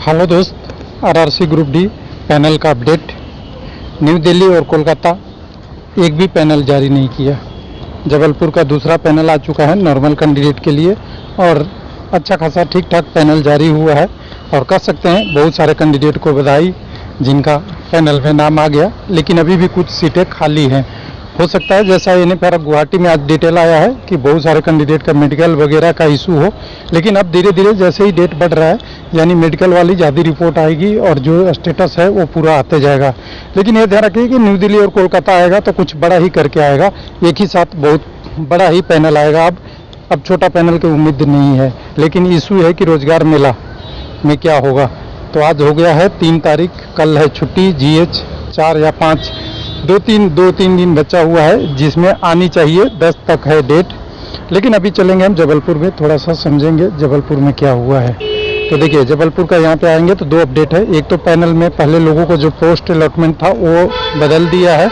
Hello दोस्त, RRC group D panel का update. New Delhi और कोलकाता एक भी पैनल जारी नहीं किया। जबलपुर का दूसरा पैनल आ चुका है नॉर्मल कैंडिडेट के लिए और अच्छा खासा ठीक ठाक पैनल जारी हुआ है और कह सकते हैं बहुत सारे कैंडिडेट को बधाई जिनका पैनल में नाम आ गया, लेकिन अभी भी कुछ सीटें खाली हैं। हो सकता है जैसा NFR गुवाहाटी में आज डिटेल आया है कि बहुत सारे कैंडिडेट का मेडिकल वगैरह का इशू हो, लेकिन अब धीरे धीरे जैसे ही डेट बढ़ रहा है यानी मेडिकल वाली ज़्यादा रिपोर्ट आएगी और जो स्टेटस है वो पूरा आते जाएगा। लेकिन ये ध्यान रखिए कि न्यू दिल्ली और कोलकाता आएगा तो कुछ बड़ा ही करके आएगा, एक ही साथ बहुत बड़ा ही पैनल आएगा। अब छोटा पैनल की उम्मीद नहीं है, लेकिन इशू है कि रोजगार मेला में क्या होगा। तो आज हो गया है 3 तारीख, कल है छुट्टी GH 4 या 5, दो तीन दिन बचा हुआ है जिसमें आनी चाहिए। 10 तक है डेट, लेकिन अभी चलेंगे हम जबलपुर में, थोड़ा सा समझेंगे जबलपुर में क्या हुआ है। तो देखिए जबलपुर का यहाँ पे आएंगे तो 2 अपडेट है। एक तो पैनल में पहले लोगों को जो पोस्ट अलॉटमेंट था वो बदल दिया है,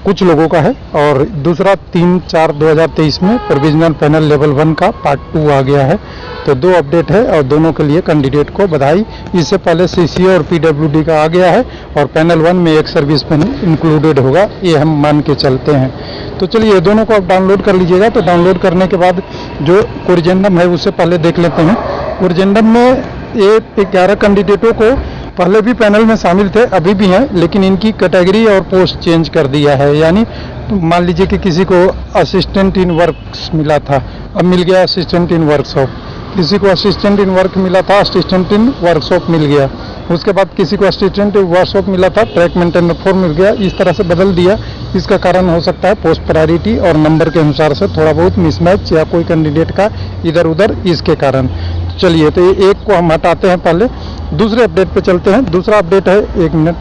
कुछ लोगों का है, और दूसरा 3/4/2023 में प्रोविजनल पैनल लेवल 1 का पार्ट 2 आ गया है। तो 2 अपडेट है और दोनों के लिए कैंडिडेट को बधाई। इससे पहले CCA और PWD का आ गया है और पैनल 1 में एक सर्विस मैन इंक्लूडेड होगा, ये हम मान के चलते हैं। तो चलिए दोनों को आप डाउनलोड कर लीजिएगा। तो डाउनलोड करने के बाद जो कोरिजेंडम है उससे पहले देख लेते हैं। कोरिजेंडम में ये 11 कैंडिडेटों को पहले भी पैनल में शामिल थे, अभी भी हैं, लेकिन इनकी कैटेगरी और पोस्ट चेंज कर दिया है। यानी मान लीजिए कि किसी को असिस्टेंट इन वर्क्स मिला था, अब मिल गया असिस्टेंट इन वर्कशॉप। किसी को असिस्टेंट इन वर्क मिला था, असिस्टेंट इन वर्कशॉप मिल गया। उसके बाद किसी को असिस्टेंट इन वर्कशॉप मिला था, ट्रैक मेंटेनर 4 मिल गया। इस तरह से बदल दिया। इसका कारण हो सकता है पोस्ट प्रायोरिटी और नंबर के अनुसार से थोड़ा बहुत मिसमैच या कोई कैंडिडेट का इधर उधर, इसके कारण। चलिए तो ये एक को हम हटाते हैं, पहले दूसरे अपडेट पे चलते हैं। दूसरा अपडेट है, 1 मिनट,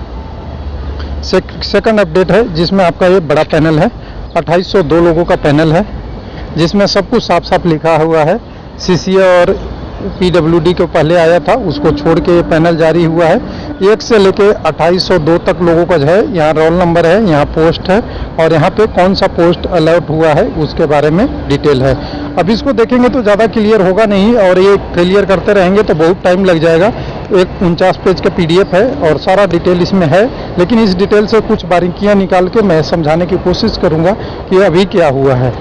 सेकंड अपडेट है जिसमें आपका ये बड़ा पैनल है। 2802 लोगों का पैनल है जिसमें सब कुछ साफ साफ लिखा हुआ है। CCA और PWD को पहले आया था, उसको छोड़ के ये पैनल जारी हुआ है। 1 से लेके 2802 तक लोगों का जो है, यहाँ रोल नंबर है, यहाँ पोस्ट है और यहाँ पे कौन सा पोस्ट अलॉट हुआ है उसके बारे में डिटेल है। अब इसको देखेंगे तो ज़्यादा क्लियर होगा नहीं और ये क्लियर करते रहेंगे तो बहुत टाइम लग जाएगा। एक 49 पेज का PDF है और सारा डिटेल इसमें है, लेकिन इस डिटेल से कुछ बारीकियाँ निकाल के मैं समझाने की कोशिश करूँगा कि अभी क्या हुआ है।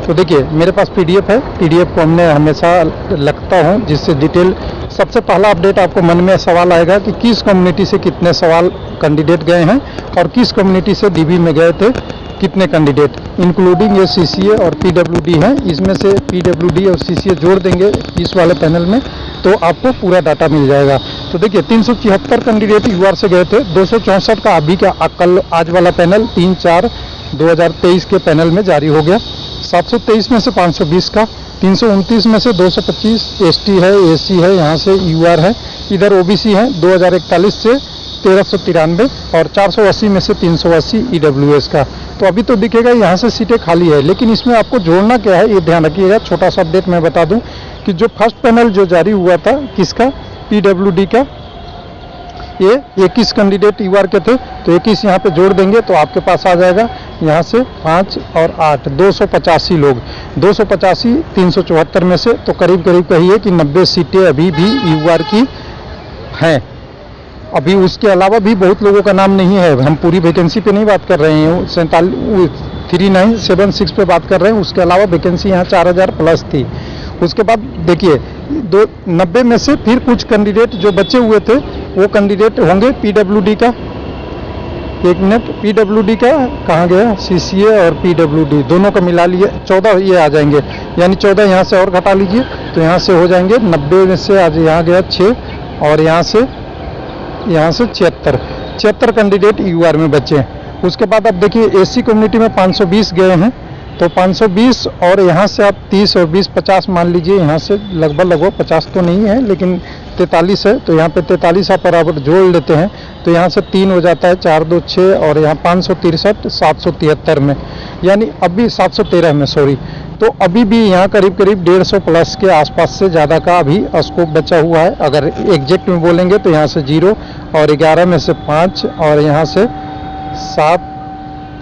तो देखिए मेरे पास PDF है, PDF को हमने हमेशा लगता हूँ जिससे डिटेल। सबसे पहला अपडेट आपको मन में सवाल आएगा कि किस कम्युनिटी से कितने सवाल कैंडिडेट गए हैं और किस कम्युनिटी से DB में गए थे कितने कैंडिडेट, इंक्लूडिंग ये CCA और PWD हैं। इसमें से PWD और CCA जोड़ देंगे इस वाले पैनल में तो आपको पूरा डाटा मिल जाएगा। तो देखिए 376 कैंडिडेट UR से गए थे, 264 का अभी का कल आज वाला पैनल 3/4/2023 के पैनल में जारी हो गया। 723 में से 520 का, 329 में से 225 ST है, AC है, यहाँ से UR है, इधर OBC है 2041 से 1393 और 480 में से 380 EWS का। तो अभी तो दिखेगा यहाँ से सीटें खाली है, लेकिन इसमें आपको जोड़ना क्या है ये ध्यान रखिएगा। छोटा सा अपडेट मैं बता दूं कि जो फर्स्ट पैनल जो जारी हुआ था किसका, PWD का, ये 21 कैंडिडेट UR के थे, तो 21 यहाँ पे जोड़ देंगे तो आपके पास आ जाएगा यहाँ से 5 और 8 285 लोग, 285 374 में से तो करीब करीब कहिए कि 90 सीटें अभी भी UR की हैं। अभी उसके अलावा भी बहुत लोगों का नाम नहीं है, हम पूरी वैकेंसी पे नहीं बात कर रहे हैं, 3976 पे बात कर रहे हैं। उसके अलावा वैकेंसी यहाँ 4000 प्लस थी। उसके बाद देखिए 90 में से फिर कुछ कैंडिडेट जो बचे हुए थे वो कैंडिडेट होंगे PWD का। 1 मिनट, PWD का कहाँ गया, CCA और PWD दोनों का मिला लिए 14 ये आ जाएंगे, यानी 14 यहाँ से और घटा लीजिए तो यहाँ से हो जाएंगे 90 में से आज यहाँ गया 6 और यहाँ से 76 कैंडिडेट UR में बचे हैं। उसके बाद अब देखिए AC कम्युनिटी में 520 गए हैं, तो 520 और यहाँ से आप 30 और 20 50 मान लीजिए, यहाँ से लगभग 50 तो नहीं है लेकिन 43 है, तो यहाँ पे 43 आप बराबर जोड़ लेते हैं तो यहाँ से 3 हो जाता है, 4 2 6 और यहाँ 563 773 में, यानी अभी 713 में सॉरी। तो अभी भी यहाँ करीब करीब 150 प्लस के आसपास से ज़्यादा का अभी स्कोप बचा हुआ है। अगर एग्जैक्ट में बोलेंगे तो यहाँ से 0 और 11 में से 5 और यहाँ से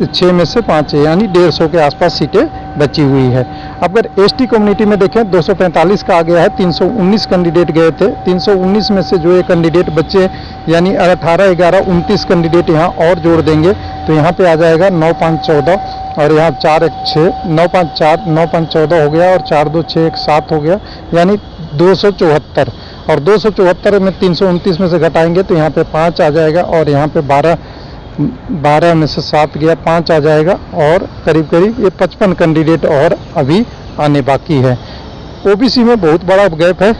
6 में से 5 है, यानी 150 के आसपास सीटें बची हुई है। अगर एसटी कम्युनिटी में देखें 245 का आ गया है, 319 कैंडिडेट गए थे, 319 में से जो ये कैंडिडेट बचे यानी 18, 11, 29 कैंडिडेट यहाँ और जोड़ देंगे तो यहाँ पे आ जाएगा 9, 5, 14 और यहाँ 4, 1, 6, 9, 5, 4, 9, 5, 14 हो गया और 4, 2, 6, 1, 7 हो गया यानी 274। और 274 में 329 में से घटाएंगे तो यहाँ पे 5 आ जाएगा और यहाँ पे 12 में से 7 गया, 5 आ जाएगा और करीब करीब ये 55 कैंडिडेट और अभी आने बाकी है। ओबीसी में बहुत बड़ा गैप है,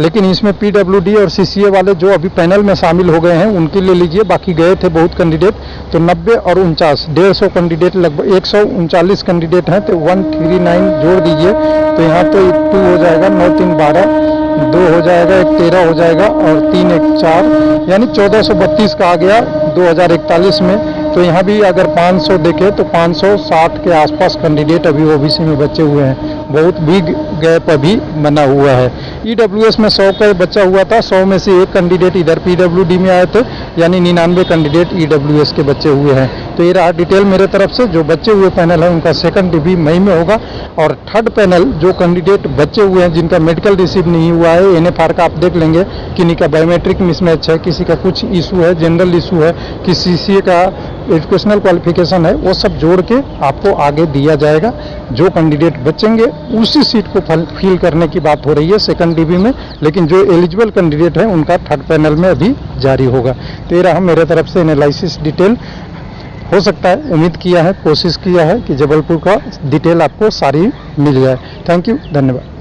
लेकिन इसमें पीडब्ल्यूडी और सीसीए वाले जो अभी पैनल में शामिल हो गए हैं उनके ले लीजिए, बाकी गए थे बहुत कैंडिडेट। तो 90 और 49, 150 कैंडिडेट, लगभग 139 कैंडिडेट हैं तो 139 जोड़ दीजिए तो यहाँ तो 2 हो जाएगा, 9, 3, 12, 2 हो जाएगा, 1, 13 हो जाएगा और 3, 1, 4 यानी 1432 का आ गया 2041 में। तो यहाँ भी अगर 500 देखें तो 560 के आसपास कैंडिडेट अभी ओबीसी में बचे हुए हैं, बहुत बिग गैप अभी बना हुआ है। ईडब्ल्यूएस में 100 का बचा हुआ था, 100 में से एक कैंडिडेट इधर पीडब्ल्यूडी में आए थे यानी 99 कैंडिडेट ईडब्ल्यूएस के बचे हुए हैं। तो ये रहा डिटेल मेरे तरफ से। जो बचे हुए पैनल है उनका सेकंड रिव्यू मई में होगा और थर्ड पैनल जो कैंडिडेट बचे हुए हैं जिनका मेडिकल रिसीव नहीं हुआ है, एनएफआर का आप देख लेंगे, किन्हीं का बायोमेट्रिक मिसमैच है, किसी का कुछ इशू है, जनरल इशू है, किसी सीए का एजुकेशनल क्वालिफिकेशन है, वो सब जोड़ के आपको आगे दिया जाएगा। जो कैंडिडेट बचेंगे उसी सीट को फिल करने की बात हो रही है सेकंड रिव्यू में, लेकिन जो एलिजिबल कैंडिडेट है उनका थर्ड पैनल में अभी जारी होगा। तो ये रहा मेरे तरफ से एनालिसिस डिटेल। हो सकता है, उम्मीद किया है, कोशिश किया है कि जबलपुर का डिटेल आपको सारी मिल जाए। थैंक यू, धन्यवाद।